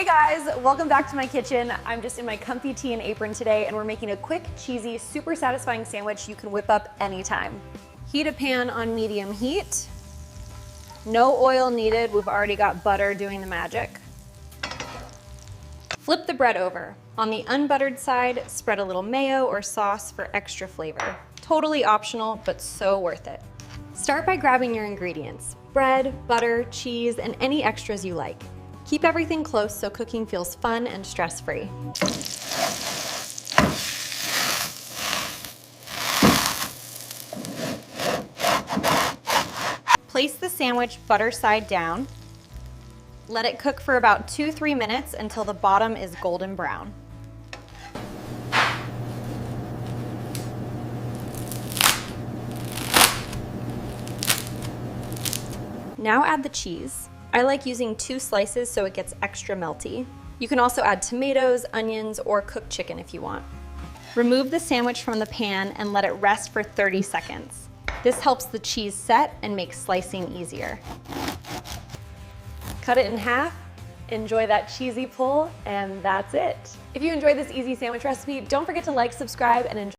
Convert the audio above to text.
guys, welcome back to my kitchen. I'm just in my comfy tee and apron today, and we're making a quick, cheesy, super satisfying sandwich you can whip up anytime. Heat a pan on medium heat. No oil needed, we've already got butter doing the magic. Flip the bread over. On the unbuttered side, spread a little mayo or sauce for extra flavor. Totally optional, but so worth it. Start by grabbing your ingredients: bread, butter, cheese, and any extras you like. Keep everything close so cooking feels fun and stress-free. Place the sandwich butter side down. Let it cook for about 2-3 minutes until the bottom is golden brown. Now add the cheese. I like using 2 slices so it gets extra melty. You can also add tomatoes, onions, or cooked chicken if you want. Remove the sandwich from the pan and let it rest for 30 seconds. This helps the cheese set and makes slicing easier. Cut it in half, enjoy that cheesy pull, and that's it. If you enjoyed this easy sandwich recipe, don't forget to like, subscribe, and enjoy.